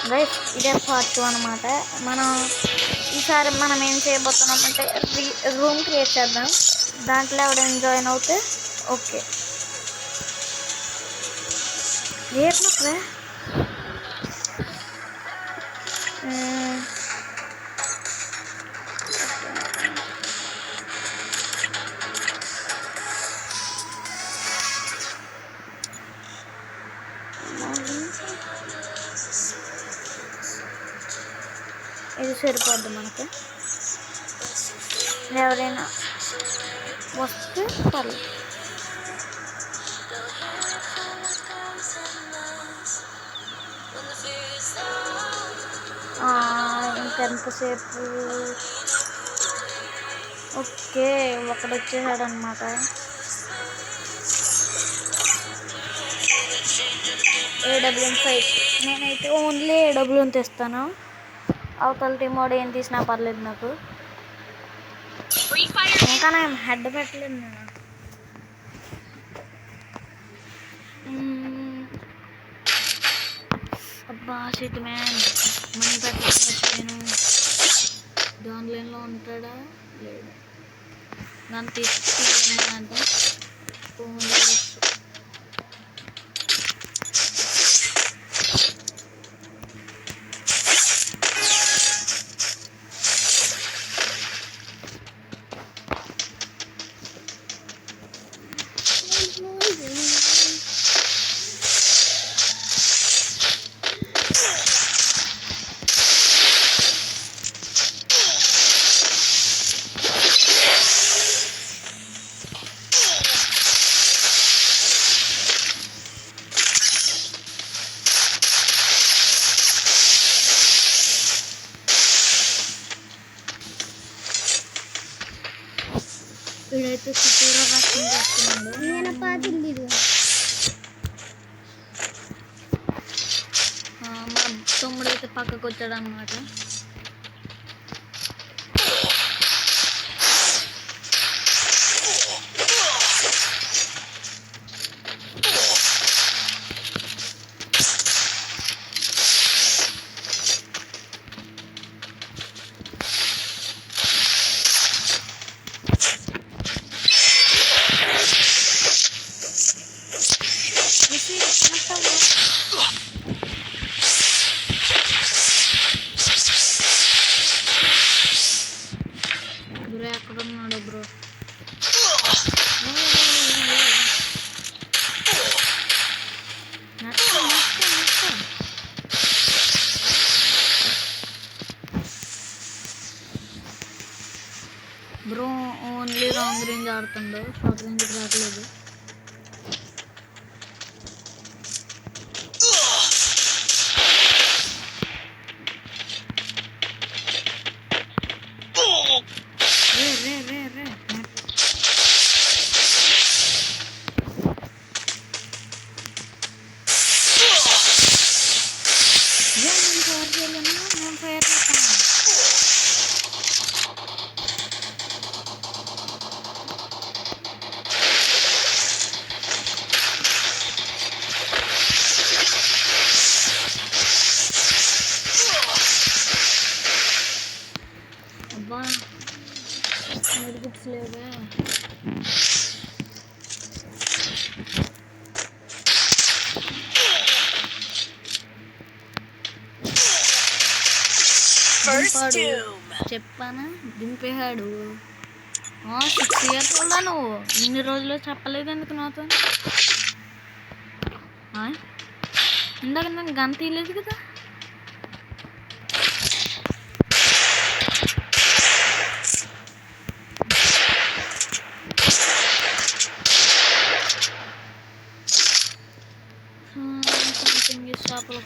Guys ఇదే part 2 అనమాట. మనం ఈసారి మనం ఏం చేయబోతున్నాం అంటే రూమ్ క్రియేట్ చేద్దాం. దాంట్లో ఎవడైనా జాయిన్ అవుతే ఓకే. క్రియేట్ నొక్కవే. ఇది సరిపోద్ది మనకి. ఎవరైనా వస్తే పర్లేదు. ఇంకెంతసేపు? ఓకే, ఒకడు వచ్చేసాడు అనమాట. AWM fight. నేనైతే ఓన్లీ ఏడబ్ల్యూఎం తెస్తాను. అవతల టీం వాడు ఏం తీసినా పర్లేదు నాకు. ఇంకా నేను హెడ్ పెట్టలేదు నేను. అబ్బా షిట్ మ్యాన్, మనీ పెట్టాను. ఆన్లైన్లో ఉంటాడా లేడు? నన్ను తీసుకుంటే వీడైతే చుట్టూరా రక్షణ చేస్తున్నాడు. మా తమ్ముడైతే పక్కకు వచ్చాడు అనమాట. బ్రో ఎక్కడున్నాడు bro? Bro only long range ఆడుతుండో, షార్ట్ రేంజ్ రావట్లేదు. అబ్బా మెడికిట్స్ లేవే. చెప్పానా దింపేశాడు. 6 years వల్ల నువ్వు ఇన్ని రోజులు చెప్పలేదు ఎందుకు నాతో? ఇందాక నాకు గన్ తీయలేదు కదా. షాపులో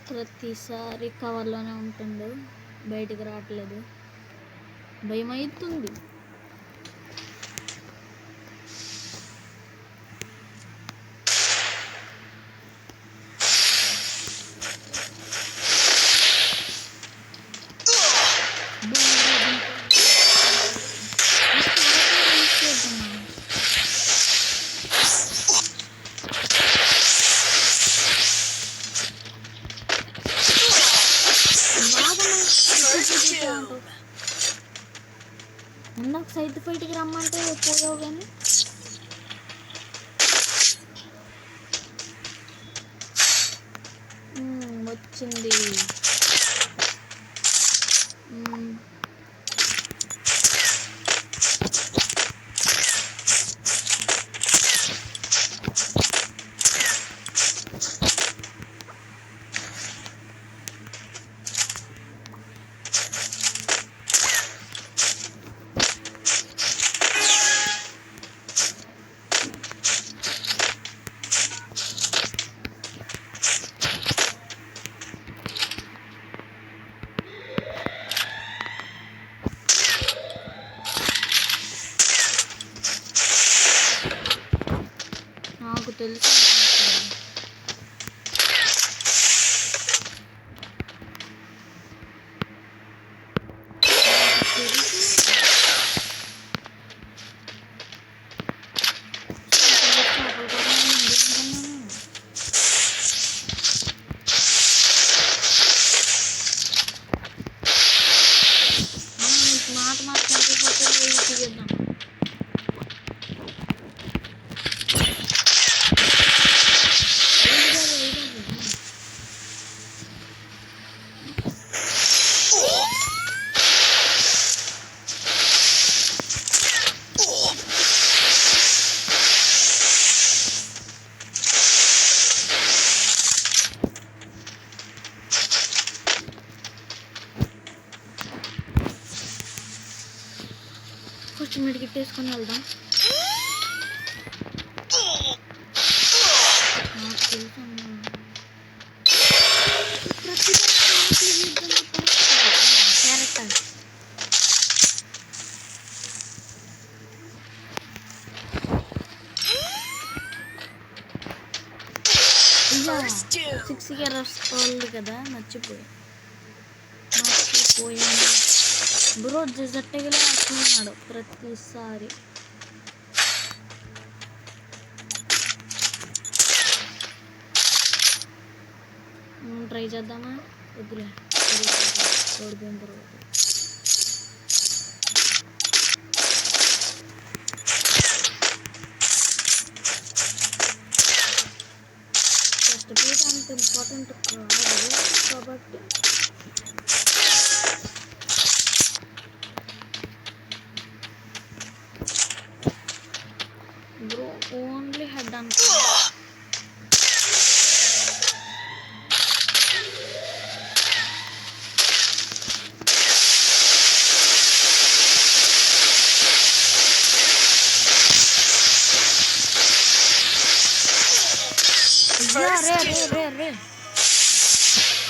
ప్రతిసారి కవర్లోనే ఉంటుండు, బయటికి రావట్లేదు. భయం అవుతుంది. ఇందాక సైడ్ ఫైట్కి రమ్మంటే పోయావు కానీ వచ్చింది. నాకు తెలుసు. మాట మాట్లాడిపోతే కొంచెం మిడిగిట్టేసుకొని వెళ్దాం. నాకు తెలుసు క్యారెక్టర్. ఇలా 6 ఇయర్స్ ఓల్డ్ కదా, మర్చిపోయాను. బ్రో జట్టగా వస్తున్నాడు ప్రతిసారి. ట్రై చేద్దామా? వద్దులే, ఓడిపోయిన తర్వాత. ఫస్ట్ ప్లేట్ అంత ఇంపార్టెంట్ కాదు కాబట్టి బ్రో ఓన్లీ హెడ్ అనుకో. రే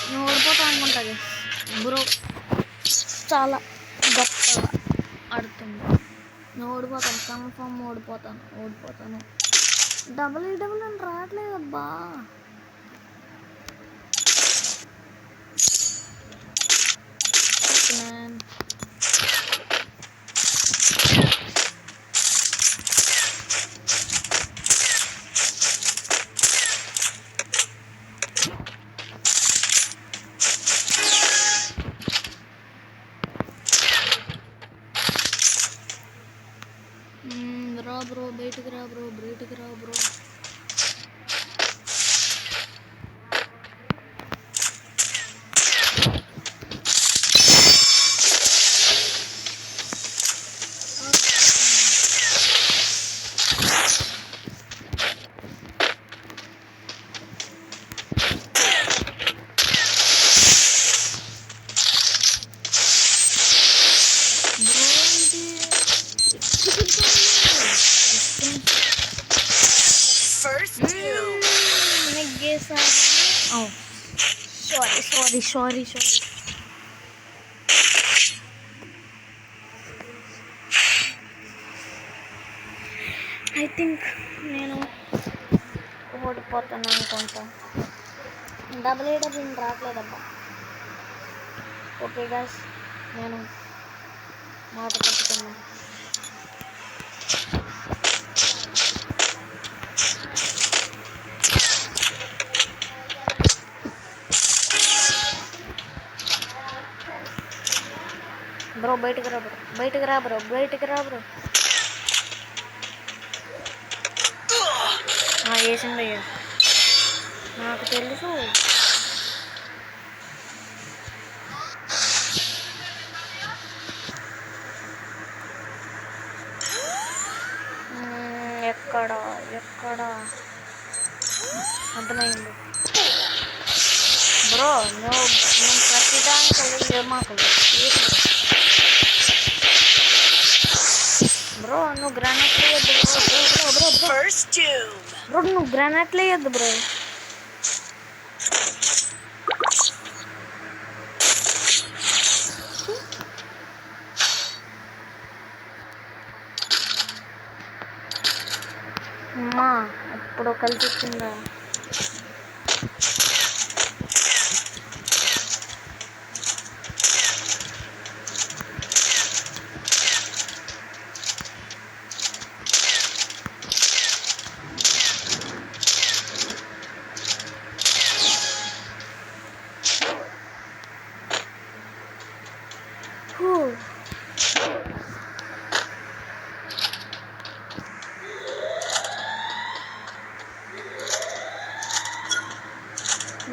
నేను ఓడిపోతా అనుకుంటుంది బ్రో, చాలా గొప్పగా ఆడుతుంది. నేను ఓడిపోతాను, కన్ఫర్మ్ ఓడిపోతాను. డబుల్ అని రావట్లేదు అబ్బా. రా బ్రో, బయటికి రా బ్రో. నెగ్గేసాను. సారీ. ఐ థింక్ నేను ఓడిపోతాను అనుకుంటా. డబుల్ రావట్లేదబ్బా. ఓకే గాయ్స్, నేను మాట పెట్టుకున్నాను. బ్రో బయటికి రా బ్రో. వేసిందయ్యా, నాకు తెలుసు. ఎక్కడ అర్థమైంది బ్రో. నేను ప్రతిదానికి మాకు బ్రో, నువ్వు గ్రానైట్లు వేయద్దు బ్రో. నువ్వు గ్రానైట్లు వేయద్దు బ్రో. అమ్మా ఎప్పుడో కలిసి వచ్చిందా.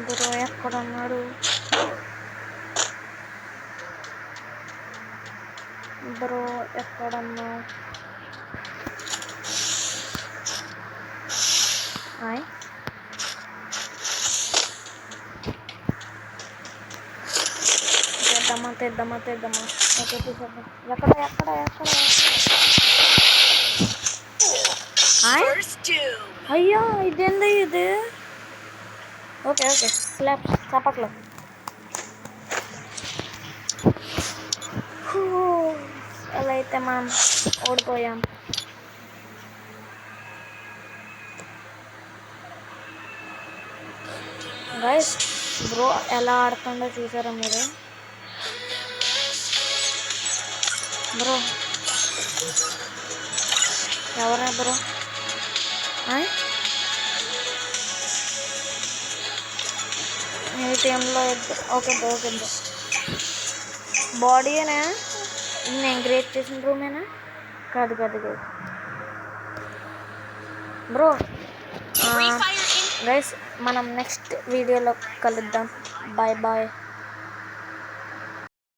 బ్రో ఎక్కడున్నాడు బ్రో? ఎక్కడన్నా తెద్దామా. ఓకే తీసేద్దాం. ఎక్కడ అయ్యా, ఇదేంది ఇది? ఓకే స్లాప్ చప్పట్లో. అలా అయితే మనం ఓడిపోయాం. గైస్, బ్రో ఎలా ఆడుతుండో చూసారా మీరు? బ్రో ఎవరా బ్రో? ఏటీఎంలో ఓకే బ్రో. బాడీనా నేను క్రియేట్ చేసిన రూమేనా? కాదు బ్రో. గైస్, మనం నెక్స్ట్ వీడియోలో కలుద్దాం. బాయ్.